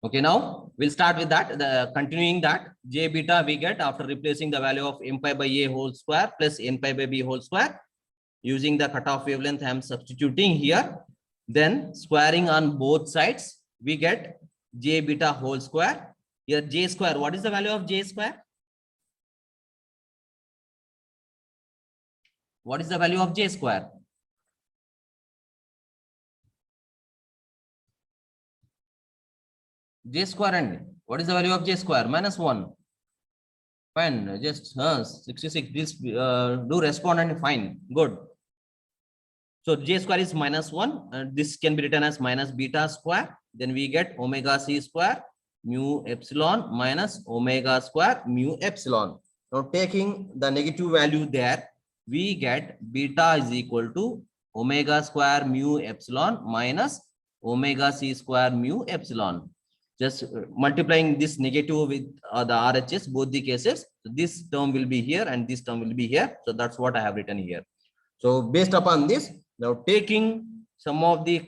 Okay, now we'll start with that. Continuing that, j beta we get after replacing the value of m pi by a whole square plus n pi by b whole square. Using the cutoff wavelength, I am substituting here. Then squaring on both sides, we get j beta whole square. Here j square, what is the value of j square? What is the value of j square? J square, and what is the value of j square? Minus 1. Fine, just 66. Please do respond and fine. Good. So j square is minus 1. This can be written as minus beta square. Then we get omega c square mu epsilon minus omega square mu epsilon. Now taking the negative value there, we get beta is equal to omega square mu epsilon minus omega c square mu epsilon. Just multiplying this negative with the RHS, both the cases. So this term will be here and this term will be here. So that's what I have written here. So based upon this, now taking some of the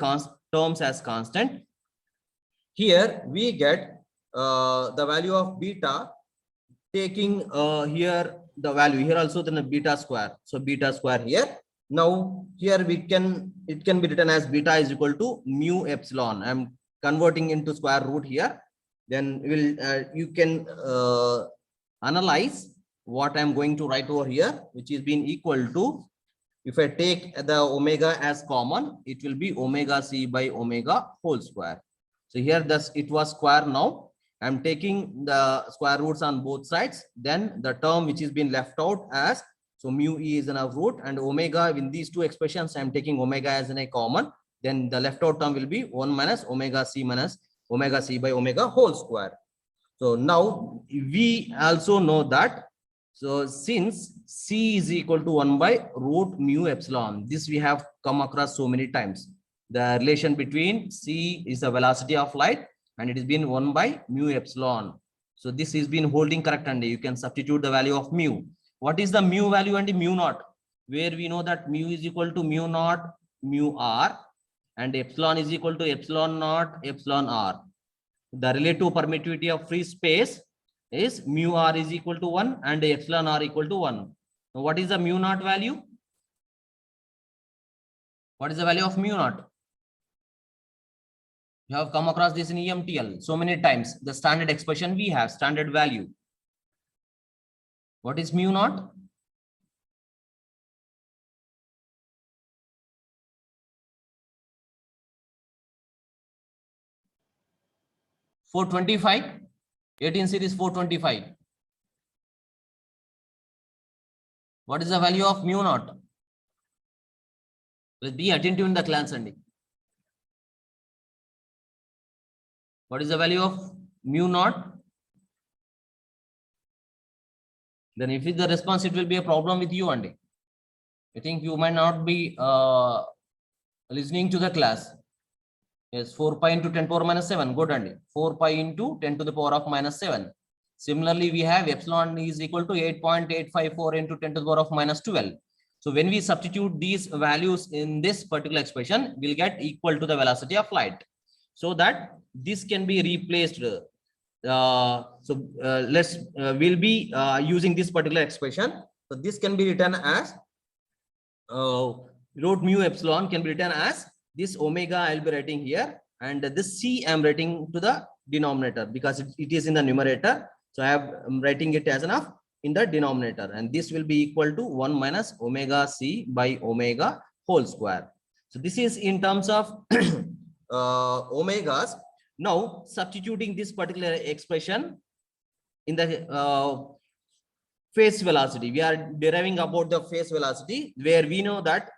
terms as constant, here we get the value of beta, taking here the value, here also then a beta square. So beta square here. Now here it can be written as beta is equal to mu epsilon. I'm converting into square root here. Then you can analyze what I'm going to write over here, which is being equal to, if I take the omega as common, it will be omega c by omega whole square. So here thus it was square. Now I'm taking the square roots on both sides. Then the term which is being left out as, so mu e is in a root, and omega in these two expressions I'm taking omega as in a common. Then the left out term will be 1 minus omega c by omega whole square. So now we also know that, so since c is equal to 1 by root mu epsilon, this we have come across so many times. The relation between c is the velocity of light and it is been 1 by mu epsilon. So this is been holding correct, and you can substitute the value of mu. What is the mu value and the mu naught? Where we know that mu is equal to mu naught mu r and epsilon is equal to epsilon naught epsilon r. The relative permittivity of free space is mu r is equal to 1 and epsilon r equal to 1. Now what is the mu naught value? What is the value of mu naught? You have come across this in EMTL so many times. The standard expression we have, standard value. What is mu naught? (425). 18 series 425. What is the value of mu naught? Let's be attentive in the class, Andy. What is the value of mu naught? Then if it's the response, it will be a problem with you, Andy. I think you might not be listening to the class. Yes, 4 pi into 10 power minus 7. Good, Andy. 4 pi into 10 to the power of minus 7. Similarly, we have epsilon is equal to 8.854 into 10 to the power of minus 12. So when we substitute these values in this particular expression, we'll get equal to the velocity of light. So that this can be replaced. We'll be using this particular expression. So this can be written as root mu epsilon can be written as this omega I'll be writing here, and this c I'm writing to the denominator because it is in the numerator. So I'm writing it as enough in the denominator, and this will be equal to 1 minus omega c by omega whole square. So this is in terms of omegas. Now substituting this particular expression in the phase velocity, we are deriving about the phase velocity, where we know that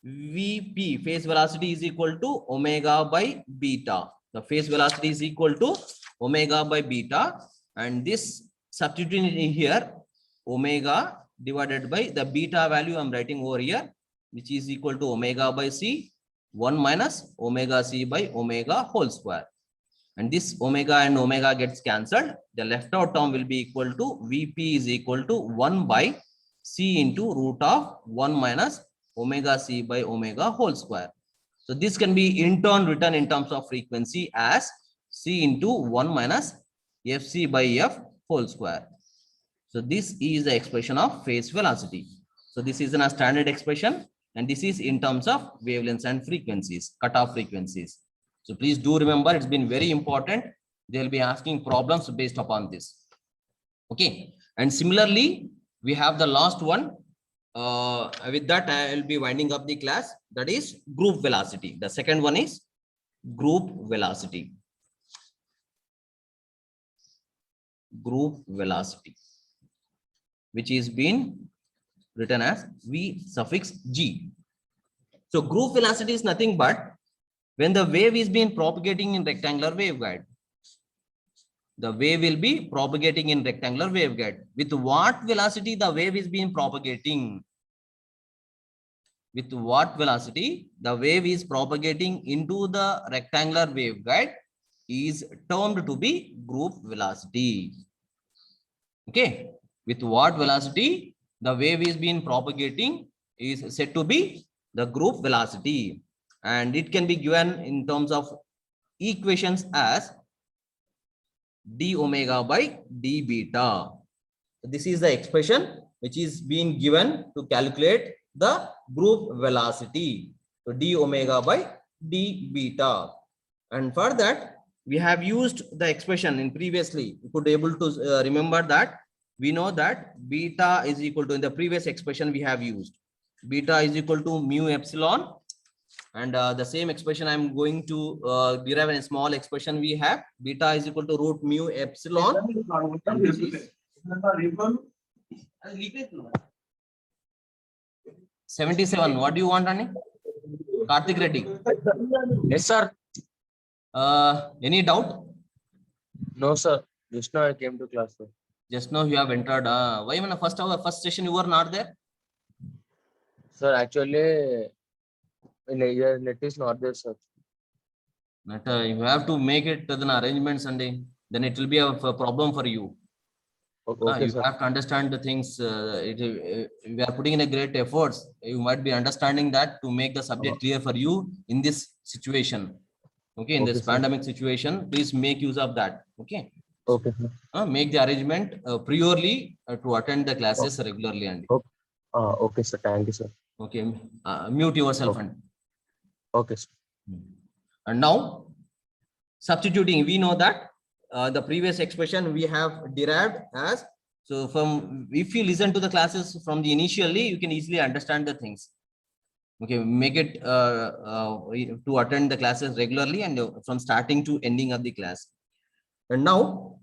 Vp, phase velocity, is equal to omega by beta. The phase velocity is equal to omega by beta, and this substituting here omega divided by the beta value I'm writing over here, which is equal to omega by c, 1 minus omega c by omega whole square. And this omega and omega gets cancelled. The left out term will be equal to Vp is equal to 1 by c into root of 1 minus omega c by omega whole square. So this can be in turn written in terms of frequency as c into 1 minus fc by f whole square. So this is the expression of phase velocity. So this is in a standard expression, and this is in terms of wavelengths and frequencies, cutoff frequencies. So please do remember, it's been very important. They'll be asking problems based upon this. Okay. And similarly, we have the last one. With that, I will be winding up the class. That is group velocity. The second one is group velocity. Group velocity, which is being written as V suffix G. So group velocity is nothing but when the wave is being propagating in rectangular waveguide. The wave will be propagating in rectangular waveguide. With what velocity the wave is being propagating? With what velocity the wave is propagating into the rectangular waveguide is termed to be group velocity. Okay. With what velocity the wave is being propagating is said to be the group velocity. And it can be given in terms of equations as d omega by d beta. This is the expression which is being given to calculate the group velocity. So d omega by d beta. And for that, we have used the expression in previously. You could able to remember that. We know that beta is equal to, in the previous expression we have used, beta is equal to mu epsilon. And the same expression I'm going to derive in a small expression we have. Beta is equal to root mu epsilon. 77. What do you want, Ani? Karthik Reddy. Yes, sir. Any doubt? No, sir. Just now I came to class, sir. Just now you have entered. Why when the first hour, first session you were not there? Sir, actually, net is not there, sir. You have to make it an arrangement Sunday. Then it will be a problem for you. Okay, You sir. have to understand the things. We are putting in a great efforts. You might be understanding that to make the subject clear for you in this situation. Okay, in Okay, this sir. pandemic situation, please make use of that. Okay. Okay, sir. Make the arrangement priorly to attend the classes regularly. And Okay. Okay, sir. Thank you, sir. okay, mute yourself. Okay. And Okay, sir. and now substituting, we know that the previous expression we have derived as, so from, if you listen to the classes from the initially, you can easily understand the things. Okay, make it to attend the classes regularly and from starting to ending of the class. And now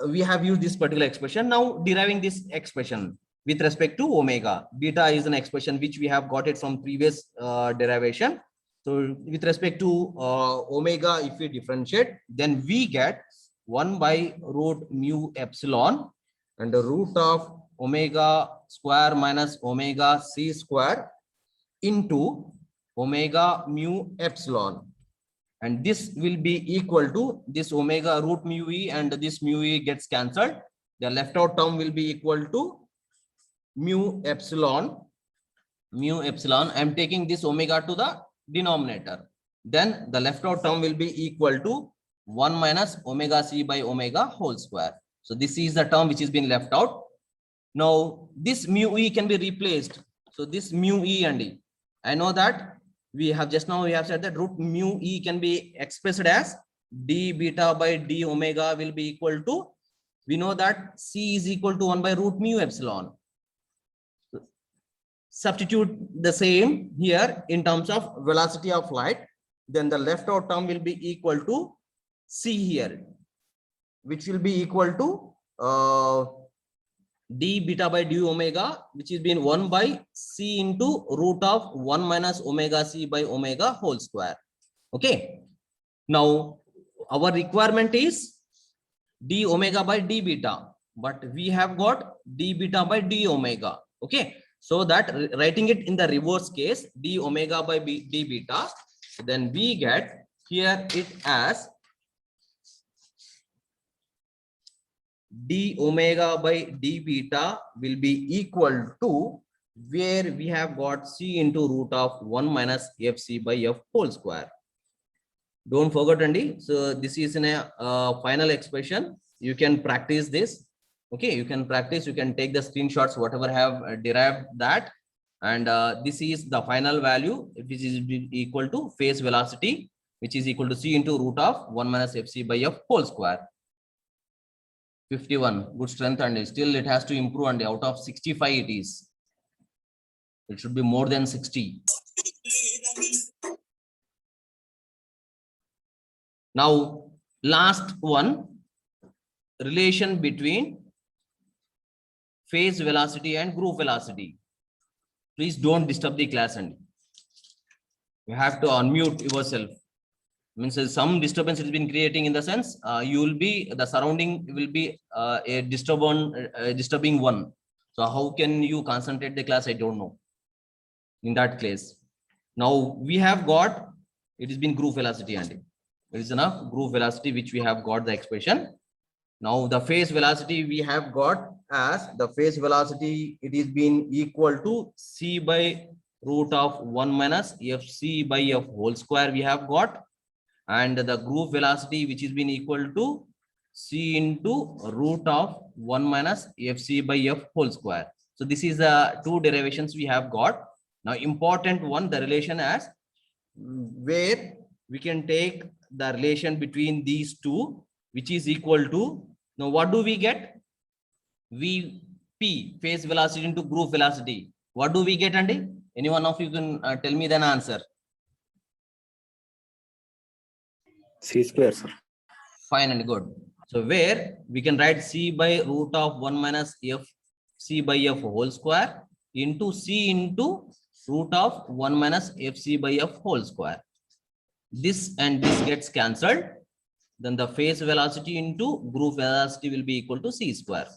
we have used this particular expression. Now deriving this expression with respect to omega. Beta is an expression which we have got it from previous derivation. So with respect to omega, if we differentiate, then we get 1 by root mu epsilon and the root of omega square minus omega c square into omega mu epsilon. And this will be equal to this omega root mu e, and this mu e gets cancelled. The left out term will be equal to mu epsilon. Mu epsilon, I am taking this omega to the denominator. Then the left out term will be equal to 1 minus omega c by omega whole square. So this is the term which has been left out. Now this mu e can be replaced. So this mu e and e, I know that we have just now we have said that root mu e can be expressed as d beta by d omega will be equal to, we know that c is equal to 1 by root mu epsilon. Substitute the same here in terms of velocity of light, then the left out term will be equal to c here, which will be equal to d beta by d omega, which is being 1 by c into root of 1 minus omega c by omega whole square. Okay. Now our requirement is d omega by d beta, but we have got d beta by d omega. Okay. So that writing it in the reverse case, d omega by d beta, then we get here it as d omega by d beta will be equal to, where we have got c into root of 1 minus fc by f whole square. Don't forget, Andy. So this is in a final expression. You can practice this. Okay, you can practice. You can take the screenshots, whatever have derived that, and this is the final value, which is equal to phase velocity, which is equal to c into root of 1 minus fc by f whole square. 51, good strength, and still it has to improve, and out of 65 it is. It should be more than 60. Now, last one, relation between phase velocity and groove velocity. Please don't disturb the class, and you have to unmute yourself. Means some disturbance has been creating, in the sense you will be, the surrounding will be a disturbing one. So how can you concentrate the class? I don't know. In that case, now we have got, it has been groove velocity, and it is enough groove velocity which we have got the expression. Now the phase velocity we have got as the phase velocity, it is been equal to c by root of 1 minus fc by f whole square we have got, and the groove velocity which is been equal to c into root of 1 minus fc by f whole square. So this is the two derivations we have got. Now important one, the relation as, where we can take the relation between these two, which is equal to, now what do we get? Vp, phase velocity into groove velocity. What do we get, Andy? Any one of you can tell me the answer. C square, sir. Fine and good. So where we can write c by root of 1 minus f c by f whole square into c into root of 1 minus fc by f whole square. This and this gets cancelled. Then the phase velocity into groove velocity will be equal to c square.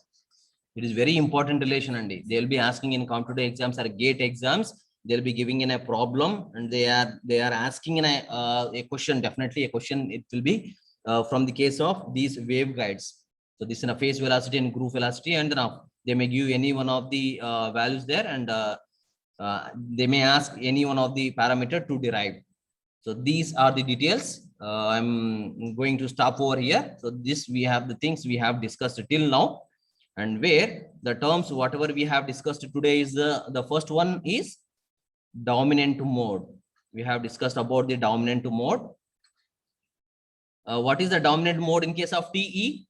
It is very important relation, and they will be asking in competitive exams or gate exams. They'll be giving in a problem, and they are asking in a question, definitely a question. It will be from the case of these waveguides. So this is a phase velocity and groove velocity, and now they may give any one of the values there, and they may ask any one of the parameter to derive. So these are the details. I'm going to stop over here. So this, we have the things we have discussed till now, and where the terms whatever we have discussed today is the first one is dominant mode. We have discussed about the dominant mode. What is the dominant mode in case of TE?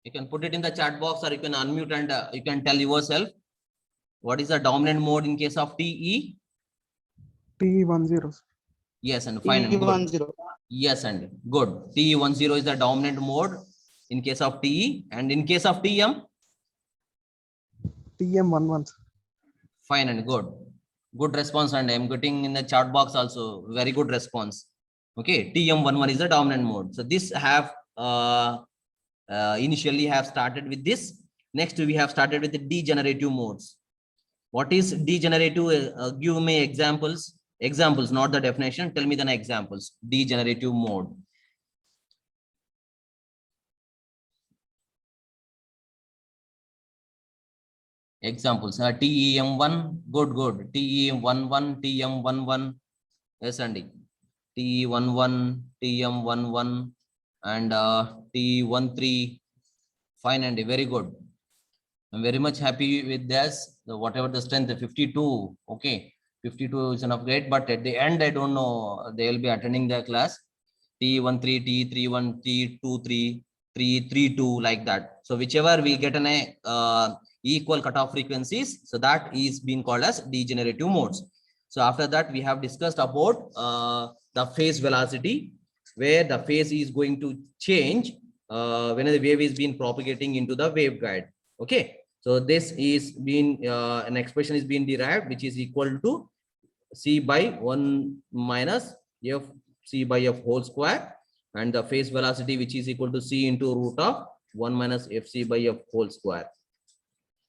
You can put it in the chat box, or you can unmute and you can tell yourself. What is the dominant mode in case of TE? TE10. Yes, and fine and good. Yes, and good. TE10 is the dominant mode in case of TE, and in case of TM? TM11. Fine and good. Good response, and I'm getting in the chat box also very good response. Okay, TM11 is the dominant mode. So this have initially have started with this. Next we have started with the degenerative modes. What is degenerative? Give me examples. Examples, not the definition. Tell me the examples. Degenerative mode. Examples. TEM1, good. TEM11, TM11. Yes, Andy. TE11, TM11, and TE13. Fine, Andy. Very good. I'm very much happy with this. Whatever the strength, the 52. Okay, 52 is enough, great. But at the end, I don't know. They will be attending the class. TE13, TE31, TE23, TE32, like that. So whichever we get an equal cutoff frequencies, so that is being called as degenerative modes. So after that, we have discussed about the phase velocity, where the phase is going to change when the wave is being propagating into the waveguide. Okay, so this is being an expression is being derived, which is equal to c by 1 minus f c by f whole square, and the phase velocity which is equal to c into root of 1 minus fc by f whole square.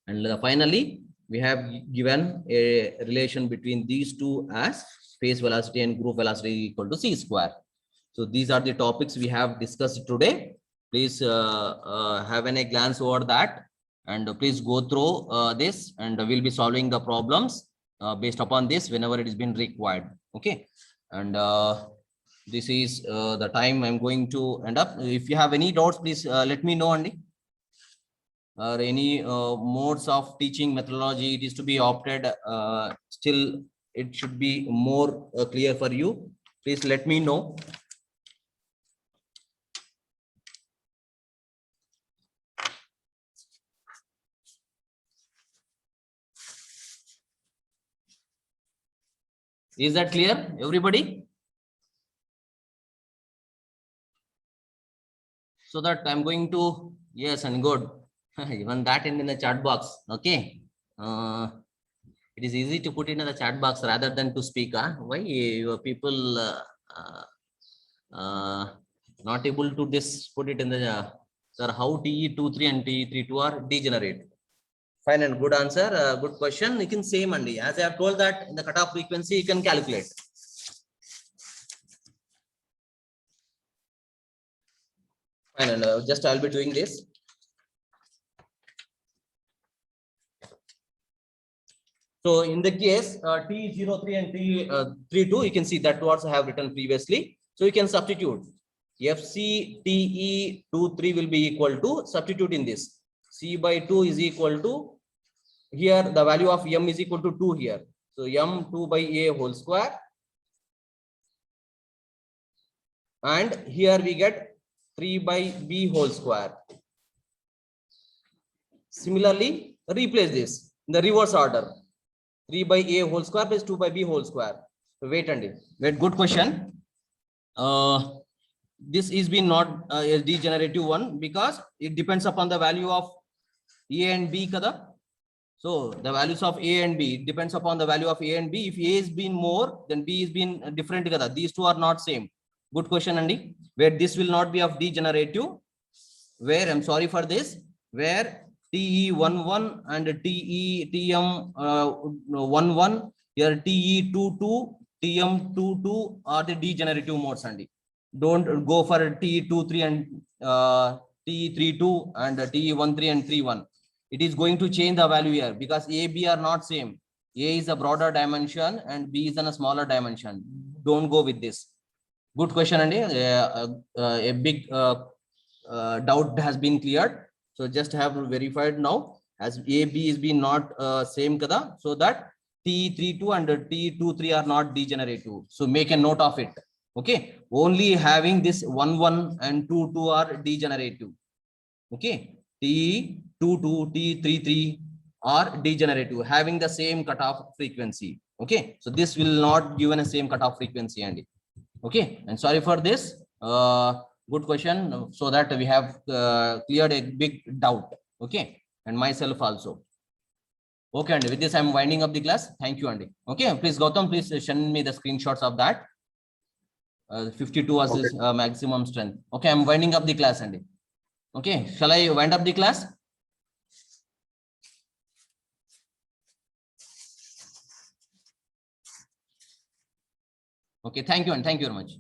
And finally, we have given a relation between these two as phase velocity and groove velocity equal to c square. So these are the topics we have discussed today. Please have a glance over that, and please go through this, and we'll be solving the problems based upon this whenever it has been required. Okay, and this is the time I'm going to end up. If you have any doubts, please let me know, Andy. Or any modes of teaching methodology it is to be opted, still it should be more clear for you. Please let me know. Is that clear, everybody? So that I'm going to, yes, and good. Even that in the chat box. Okay. It is easy to put it in the chat box rather than to speak. Huh? Why your people not able to this put it in the sir, how TE23 and TE32 are degenerate? Fine and good answer. Good question. You can say Monday. As I have told that in the cutoff frequency, you can calculate. Fine, and just I'll be doing this. So in the case T03 and T32, you can see that what I have written previously. So you can substitute. FC TE23 will be equal to, substitute in this. C by 2 is equal to, here the value of M is equal to 2 here. So M 2 by A whole square. And here we get 3 by B whole square. Similarly, replace this in the reverse order. 3 by A whole square plus 2 by B whole square. Wait, Andy. Wait, good question. This is been not a degenerative one because it depends upon the value of A and B. Kada? So the values of A and B depends upon the value of A and B. If A is been more, then B is been different. Kada? These two are not same. Good question, Andy. Where this will not be of degenerative. Where, I'm sorry for this, where TE11 and TM11, here TE22, TM22 are the degenerative modes, Andy. Don't go for TE23 and TE32 and TE13 and 31. It is going to change the value here because A, B are not same. A is a broader dimension and B is in a smaller dimension. Don't go with this. Good question, Andy. A big doubt has been cleared. So just have verified now as A, B is being not same kada. So that T32 and T23 are not degenerative. So make a note of it. Okay. Only having this 1 and 2 are degenerative. Okay. T22, T33 are degenerative, having the same cutoff frequency. Okay. So this will not given a same cutoff frequency, Andy. Okay. And sorry for this. Good question. So that we have cleared a big doubt. Okay. And myself also. Okay. And with this, I'm winding up the class. Thank you, Andy. Okay. Please, Gautam, please send me the screenshots of that. 52 was his maximum strength. Okay. I'm winding up the class, Andy. Okay. Shall I wind up the class? Okay. Thank you. And thank you very much.